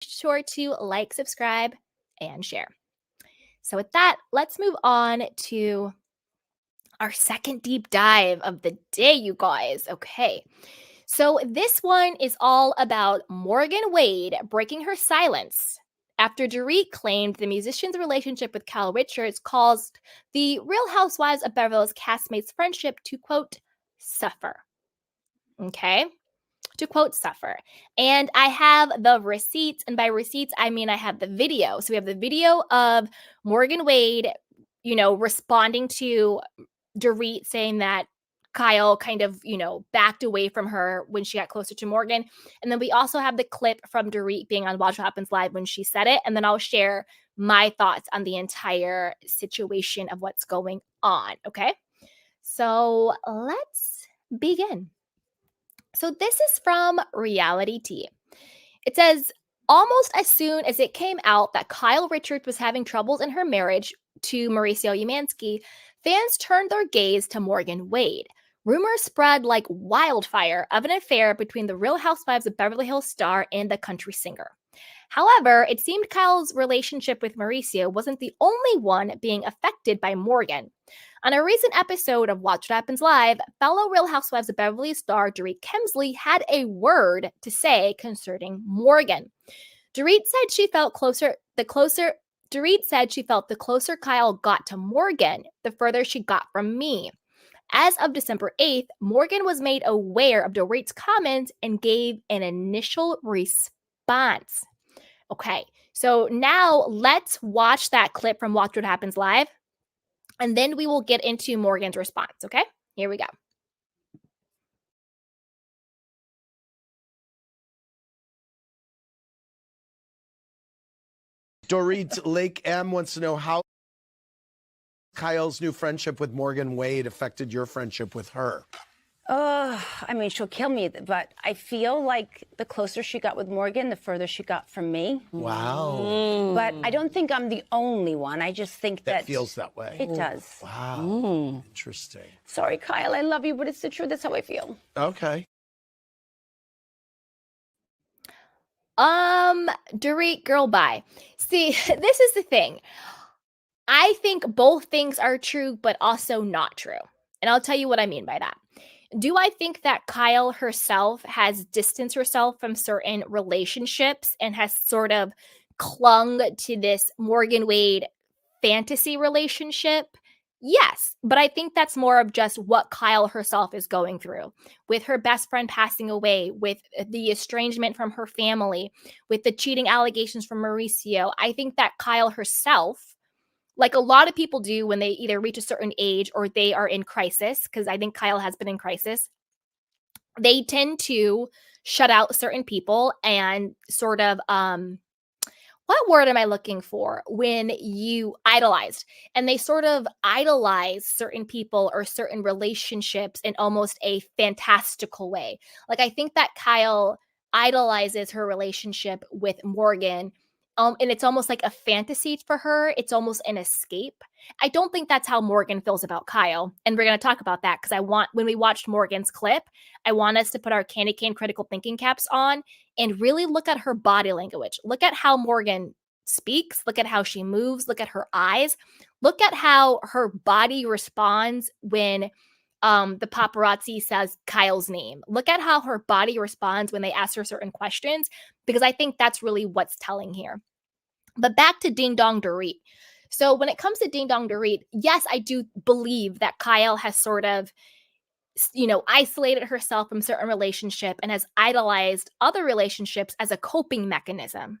sure to like, subscribe, and share. So with that, let's move on to our second deep dive of the day, you guys. Okay. So this one is all about Morgan Wade breaking her silence after Dorit claimed the musician's relationship with Kyle Richards caused the Real Housewives of Beverly Hills castmates' friendship to, quote, suffer. Okay? To, quote, suffer. And I have the receipts, and by receipts, I mean I have the video. So we have the video of Morgan Wade, responding to Dorit saying that Kyle kind of, backed away from her when she got closer to Morgan. And then we also have the clip from Dorit being on Watch What Happens Live when she said it. And then I'll share my thoughts on the entire situation of what's going on. Okay. So let's begin. So this is from Reality T. It says, almost as soon as it came out that Kyle Richards was having troubles in her marriage to Mauricio Umansky, fans turned their gaze to Morgan Wade. Rumors spread like wildfire of an affair between the Real Housewives of Beverly Hills star and the country singer. However, it seemed Kyle's relationship with Mauricio wasn't the only one being affected by Morgan. On a recent episode of Watch What Happens Live, fellow Real Housewives of Beverly Hills star Dorit Kemsley had a word to say concerning Morgan. Dorit said she felt the closer Kyle got to Morgan, the further she got from me. As of December 8th, Morgan was made aware of Dorit's comments and gave an initial response. Okay, so now let's watch that clip from Watch What Happens Live, and then we will get into Morgan's response, okay? Here we go. Dorit Lake M wants to know how Kyle's new friendship with Morgan Wade affected your friendship with her. I mean, she'll kill me, but I feel like the closer she got with Morgan, the further she got from me. Wow. But I don't think I'm the only one. I just think that feels that way. It does. Wow. Interesting. Sorry, Kyle, I love you, but it's the truth. That's how I feel. Okay. Dorit, girl, bye. See, this is the thing. I think both things are true, but also not true. And I'll tell you what I mean by that. Do I think that Kyle herself has distanced herself from certain relationships and has sort of clung to this Morgan Wade fantasy relationship? Yes, but I think that's more of just what Kyle herself is going through with her best friend passing away, with the estrangement from her family, with the cheating allegations from Mauricio. I think that Kyle herself, like a lot of people do when they either reach a certain age or they are in crisis, because I think Kyle has been in crisis, they tend to shut out certain people and sort of, what word am I looking for? When you idolized, and they sort of idolize certain people or certain relationships in almost a fantastical way. Like I think that Kyle idolizes her relationship with Morgan. And it's almost like a fantasy for her. It's almost an escape. I don't think that's how Morgan feels about Kyle. And we're going to talk about that because when we watched Morgan's clip, I want us to put our candy cane critical thinking caps on and really look at her body language. Look at how Morgan speaks. Look at how she moves. Look at her eyes. Look at how her body responds when the paparazzi says Kyle's name. Look at how her body responds when they ask her certain questions, because I think that's really what's telling here. But back to Ding Dong Dorit. So when it comes to Ding Dong Dorit, yes, I do believe that Kyle has sort of, isolated herself from certain relationship and has idolized other relationships as a coping mechanism.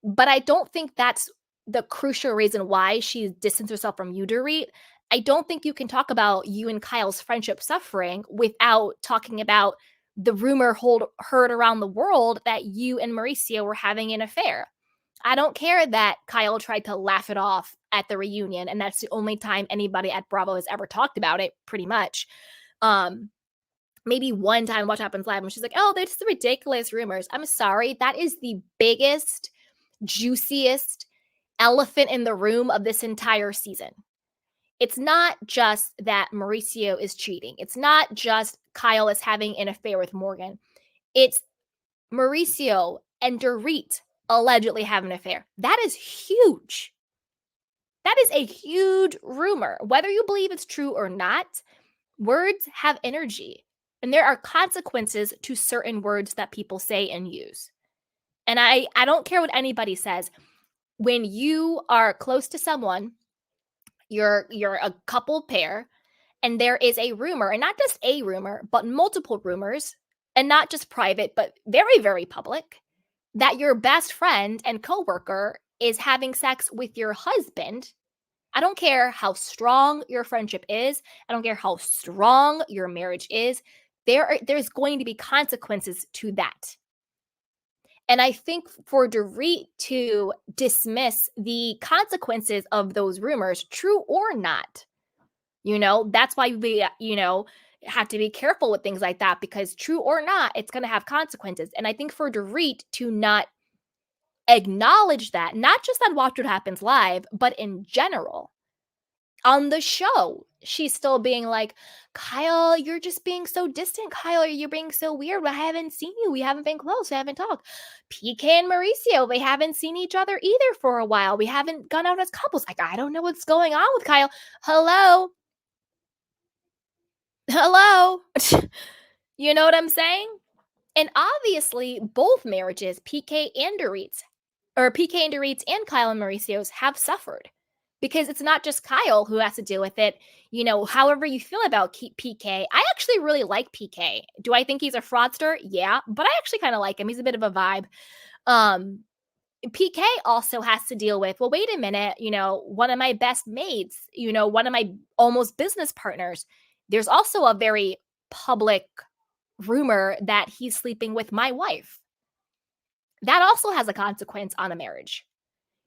But I don't think that's the crucial reason why she distanced herself from you, Dorit. I don't think you can talk about you and Kyle's friendship suffering without talking about the rumor heard around the world that you and Mauricio were having an affair. I don't care that Kyle tried to laugh it off at the reunion, and that's the only time anybody at Bravo has ever talked about it, pretty much. Maybe one time Watch Happens Live, and she's like, oh, there's the ridiculous rumors. I'm sorry. That is the biggest, juiciest elephant in the room of this entire season. It's not just that Mauricio is cheating. It's not just Kyle is having an affair with Morgan. It's Mauricio and Dorit allegedly have an affair. That is huge. That is a huge rumor. Whether you believe it's true or not, words have energy, and there are consequences to certain words that people say and use. And I don't care what anybody says. When you are close to someone, you're a couple pair, and there is a rumor, and not just a rumor, but multiple rumors, and not just private, but very, very public, that your best friend and coworker is having sex with your husband. I don't care how strong your friendship is. I don't care how strong your marriage is. There's going to be consequences to that. And I think for Dorit to dismiss the consequences of those rumors, true or not, that's why we, have to be careful with things like that, because true or not, it's going to have consequences. And I think for Dorit to not acknowledge that, not just on Watch What Happens Live, but in general, on the show, she's still being like, Kyle, you're just being so distant. Kyle, you're being so weird. I haven't seen you. We haven't been close. We haven't talked. PK and Mauricio, they haven't seen each other either for a while. We haven't gone out as couples. Like, I don't know what's going on with Kyle. Hello? You know what I'm saying? And obviously, both marriages, PK and Dorit's, and Kyle and Mauricio's, have suffered. Because it's not just Kyle who has to deal with it. However you feel about PK, I actually really like PK. Do I think he's a fraudster? Yeah, but I actually kind of like him. He's a bit of a vibe. PK also has to deal with, well, wait a minute, one of my best mates, one of my almost business partners, there's also a very public rumor that he's sleeping with my wife. That also has a consequence on a marriage.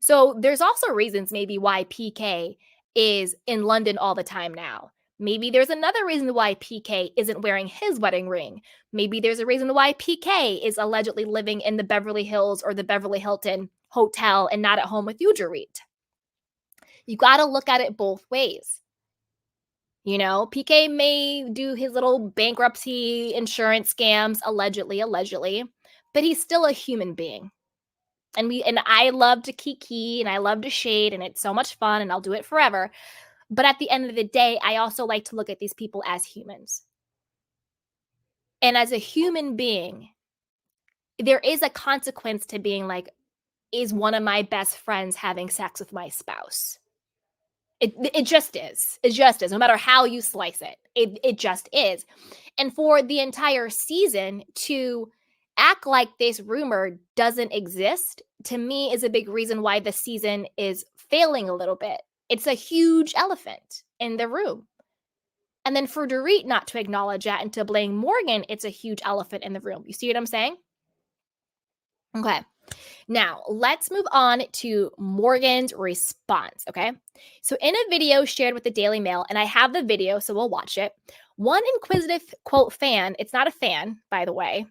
So there's also reasons maybe why PK is in London all the time now. Maybe there's another reason why PK isn't wearing his wedding ring. Maybe there's a reason why PK is allegedly living in the Beverly Hills or the Beverly Hilton hotel and not at home with you, Dorit. You got to look at it both ways. PK may do his little bankruptcy insurance scams, allegedly, but he's still a human being. And I love to kiki and I love to shade, and it's so much fun, and I'll do it forever. But at the end of the day, I also like to look at these people as humans. And as a human being, there is a consequence to being like, is one of my best friends having sex with my spouse? It just is. It just is. No matter how you slice it, it just is. And for the entire season to act like this rumor doesn't exist, to me, is a big reason why the season is failing a little bit. It's a huge elephant in the room. And then for Dorit not to acknowledge that and to blame Morgan, it's a huge elephant in the room. You see what I'm saying? Okay. Now, let's move on to Morgan's response, okay? So in a video shared with the Daily Mail, and I have the video, so we'll watch it, one inquisitive, quote, fan, it's not a fan, by the way.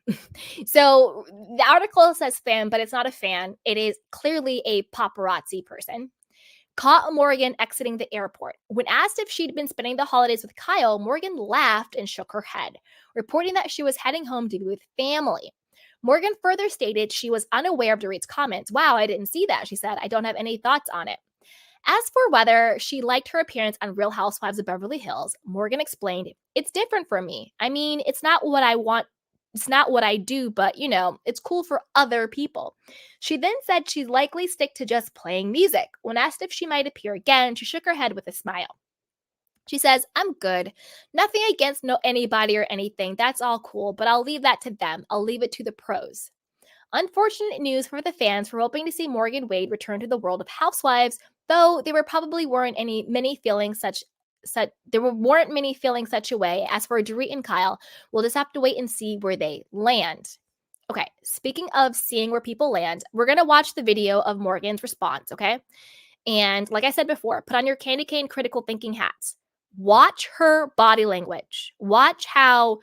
So the article says fan, but it's not a fan. It is clearly a paparazzi person. Caught Morgan exiting the airport. When asked if she'd been spending the holidays with Kyle, Morgan laughed and shook her head, reporting that she was heading home to be with family. Morgan further stated she was unaware of Dorit's comments. Wow, I didn't see that, she said. I don't have any thoughts on it. As for whether she liked her appearance on Real Housewives of Beverly Hills, Morgan explained, it's different for me. I mean, it's not what I want. It's not what I do, but, it's cool for other people. She then said she'd likely stick to just playing music. When asked if she might appear again, she shook her head with a smile. She says, I'm good. Nothing against anybody or anything. That's all cool, but I'll leave that to them. I'll leave it to the pros. Unfortunate news for the fans who were hoping to see Morgan Wade return to the world of Housewives, though there weren't many feeling such a way. As for Dorit and Kyle, we'll just have to wait and see where they land. Okay, speaking of seeing where people land, we're going to watch the video of Morgan's response, okay? And like I said before, put on your candy cane critical thinking hats. Watch her body language. Watch her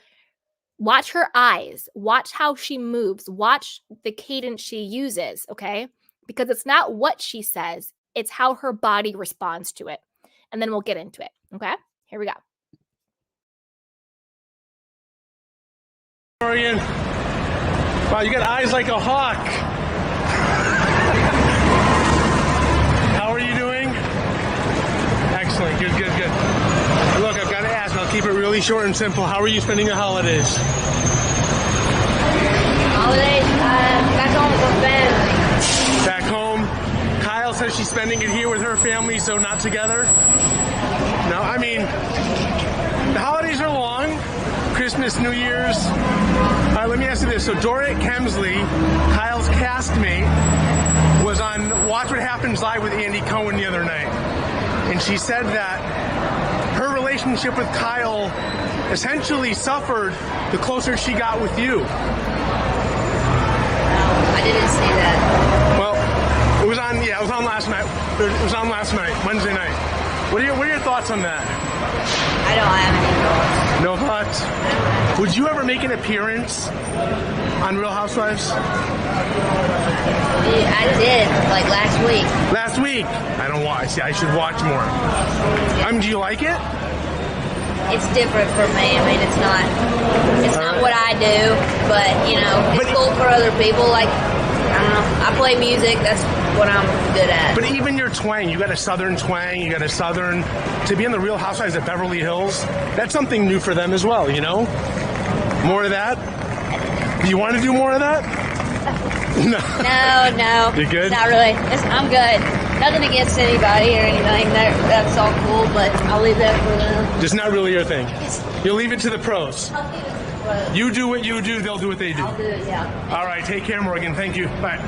eyes. Watch how she moves. Watch the cadence she uses, okay? Because it's not what she says, it's how her body responds to it. And then we'll get into it, okay? Here we go. Morgan, wow, you got eyes like a hawk. really short and simple. How are you spending your holidays? Back home with my family. Back home. Kyle says she's spending it here with her family, so not together. No, I mean, the holidays are long. Christmas, New Year's. All right, let me ask you this. So Dorit Kemsley, Kyle's castmate, was on Watch What Happens Live with Andy Cohen the other night. And she said that her relationship with Kyle essentially suffered the closer she got with you. I didn't see that. Well, it was on last night. It was on last night, Wednesday night. What are your thoughts on that? I don't have any thoughts. No thoughts? Would you ever make an appearance on Real Housewives? I did, like last week. Last week? I don't watch. See, I should watch more. Do you like it? It's different for me. I mean, it's not what I do, but it's cool for other people. Like, I don't know, I play music. That's what I'm good at. But even your twang, you got a southern twang, you got a southern, to be on the Real Housewives at Beverly Hills, that's something new for them as well, you know? More of that? Do you want to do more of that? No. No. You good? Not really. I'm good. Nothing against anybody or anything. That's all cool, but I'll leave that for them. Just not really your thing. You'll leave it to the pros. You do what you do, they'll do what they do. I'll do it, yeah. All right, take care, Morgan. Thank you. Bye.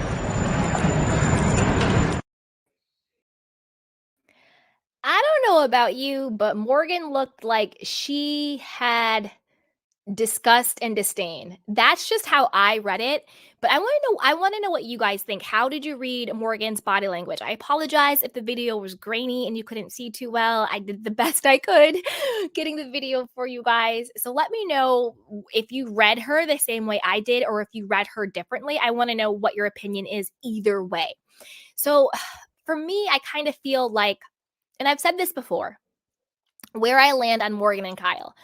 I don't know about you, but Morgan looked like she had disgust and disdain. That's just how I read it. But I want to know what you guys think. How did you read Morgan's body language? I apologize if the video was grainy and you couldn't see too well. I did the best I could getting the video for you guys. So let me know if you read her the same way I did or if you read her differently. I want to know what your opinion is either way. So for me, I kind of feel like, and I've said this before, where I land on Morgan and Kyle.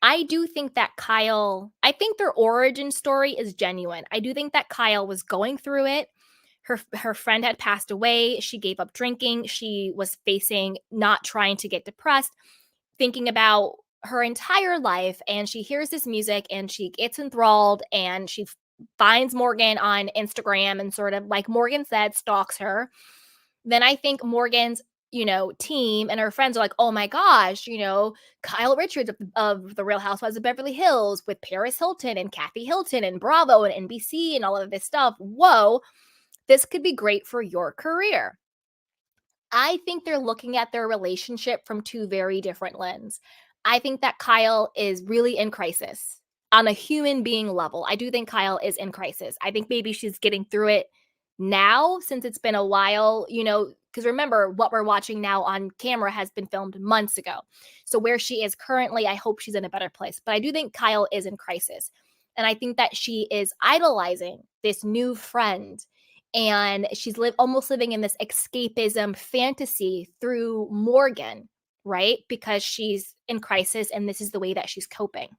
I do think that I think their origin story is genuine. I do think that Kyle was going through it. Her friend had passed away. She gave up drinking. She was facing not trying to get depressed, thinking about her entire life. And she hears this music and she gets enthralled and she finds Morgan on Instagram and sort of, like Morgan said, stalks her. Then I think Morgan's team and her friends are like, oh my gosh, Kyle Richards of the Real Housewives of Beverly Hills with Paris Hilton and Kathy Hilton and Bravo and NBC and all of this stuff. Whoa, this could be great for your career. I think they're looking at their relationship from two very different lenses. I think that Kyle is really in crisis on a human being level. I do think Kyle is in crisis. I think maybe she's getting through it now since it's been a while, because remember, what we're watching now on camera has been filmed months ago. So where she is currently, I hope she's in a better place. But I do think Kyle is in crisis. And I think that she is idolizing this new friend. And she's almost living in this escapism fantasy through Morgan, right? Because she's in crisis and this is the way that she's coping.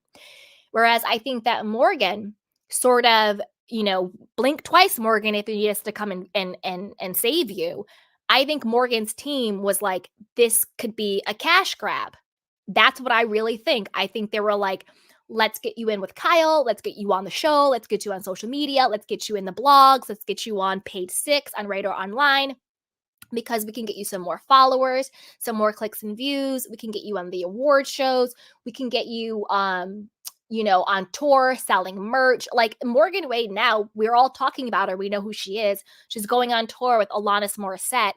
Whereas I think that Morgan sort of, blink twice, Morgan, if he has to come and save you. I think Morgan's team was like, this could be a cash grab. That's what I really think. I think they were like, let's get you in with Kyle. Let's get you on the show. Let's get you on social media. Let's get you in the blogs. Let's get you on page 6 on Radar Online because we can get you some more followers, some more clicks and views. We can get you on the award shows. We can get you, on tour, selling merch. Like Morgan Wade now, we're all talking about her. We know who she is. She's going on tour with Alanis Morissette.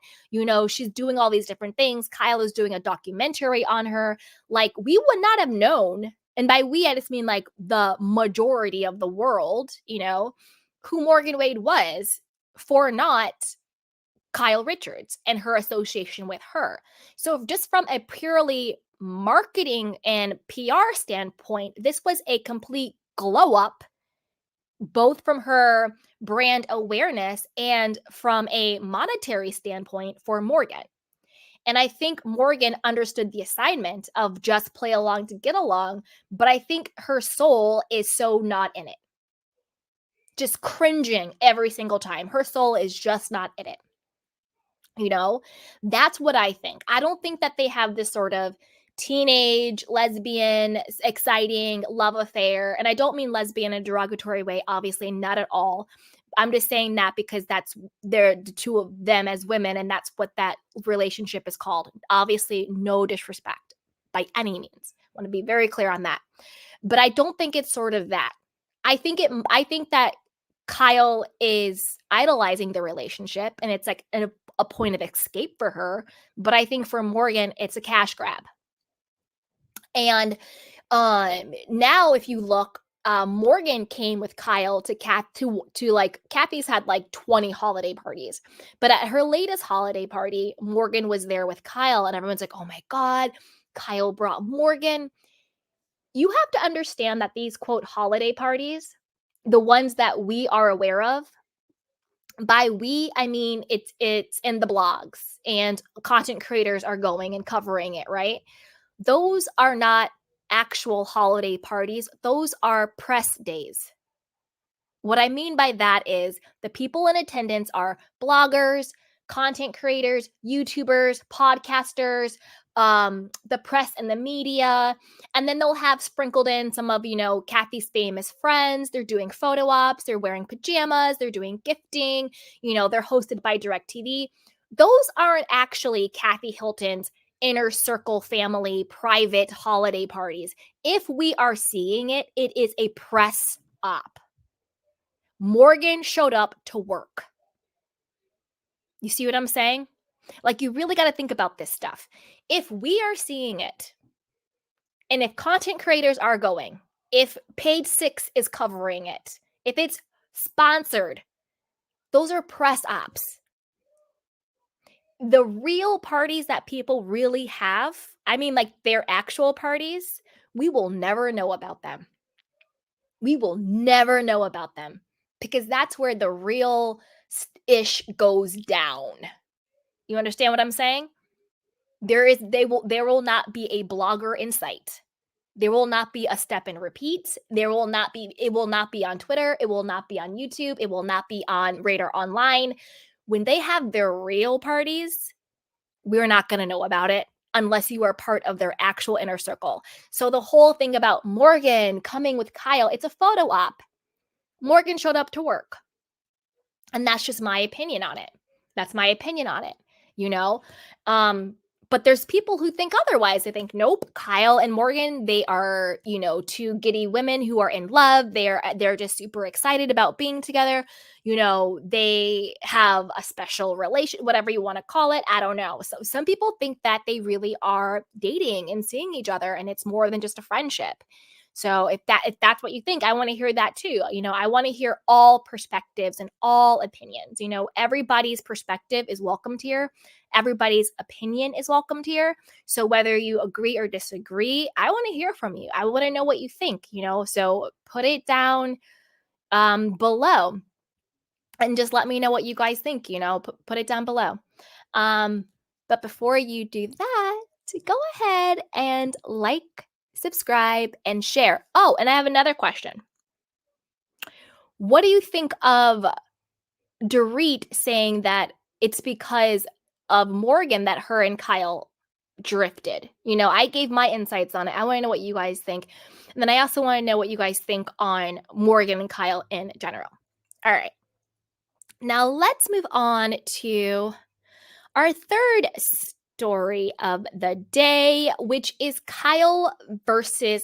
She's doing all these different things. Kyle is doing a documentary on her. Like, we would not have known, and by we, I just mean like the majority of the world, who Morgan Wade was for not Kyle Richards and her association with her. So just from a purely marketing and PR standpoint, this was a complete glow up, both from her brand awareness and from a monetary standpoint for Morgan. And I think Morgan understood the assignment of just play along to get along, but I think her soul is so not in it. Just cringing every single time. Her soul is just not in it. That's what I think. I don't think that they have this sort of teenage, lesbian, exciting love affair. And I don't mean lesbian in a derogatory way, obviously, not at all. I'm just saying that because they're the two of them as women, and that's what that relationship is called. Obviously, no disrespect by any means. I want to be very clear on that. But I don't think it's sort of that. I think that Kyle is idolizing the relationship, and it's like a point of escape for her. But I think for Morgan, it's a cash grab. And now if you look, Morgan came with Kyle to like Kathy's had like 20 holiday parties, but at her latest holiday party, Morgan was there with Kyle, and everyone's like, "Oh my God, Kyle brought Morgan." You have to understand that these quote holiday parties, the ones that we are aware of, by we I mean it's in the blogs and content creators are going and covering it, right? Those are not actual holiday parties. Those are press days. What I mean by that is the people in attendance are bloggers, content creators, YouTubers, podcasters, the press and the media. And then they'll have sprinkled in some of, Kathy's famous friends. They're doing photo ops, they're wearing pajamas, they're doing gifting, they're hosted by DirecTV. Those aren't actually Kathy Hilton's inner circle family private holiday parties. If we are seeing it, it is a press op. Morgan showed up to work. You see what I'm saying? Like, you really got to think about this stuff. If we are seeing it, and if content creators are going, if Page Six is covering it, if it's sponsored, those are press ops. The real parties that people really have, I mean, like their actual parties, we will never know about them. We will never know about them because that's where the real ish goes down. You understand what I'm saying? There will not be a blogger insight. There will not be a step and repeat. It will not be on Twitter. It will not be on YouTube. It will not be on Radar Online. When they have their real parties, we're not going to know about it unless you are part of their actual inner circle. So the whole thing about Morgan coming with Kyle, it's a photo op. Morgan showed up to work. And that's just my opinion on it. That's my opinion on it, But there's people who think otherwise. They think, nope, Kyle and Morgan, they are, two giddy women who are in love. They're just super excited about being together. They have a special relation, whatever you want to call it. I don't know. So some people think that they really are dating and seeing each other, and it's more than just a friendship. So if that's what you think, I want to hear that too. I want to hear all perspectives and all opinions. Everybody's perspective is welcomed here. Everybody's opinion is welcomed here. So whether you agree or disagree, I want to hear from you. I want to know what you think, so put it down below and just let me know what you guys think, put it down below. But before you do that, go ahead and like, subscribe, and share. Oh, and I have another question. What do you think of Dorit saying that it's because of Morgan that her and Kyle drifted? I gave my insights on it. I want to know what you guys think. And then I also want to know what you guys think on Morgan and Kyle in general. All right. Now let's move on to our third story of the day, which is Kyle versus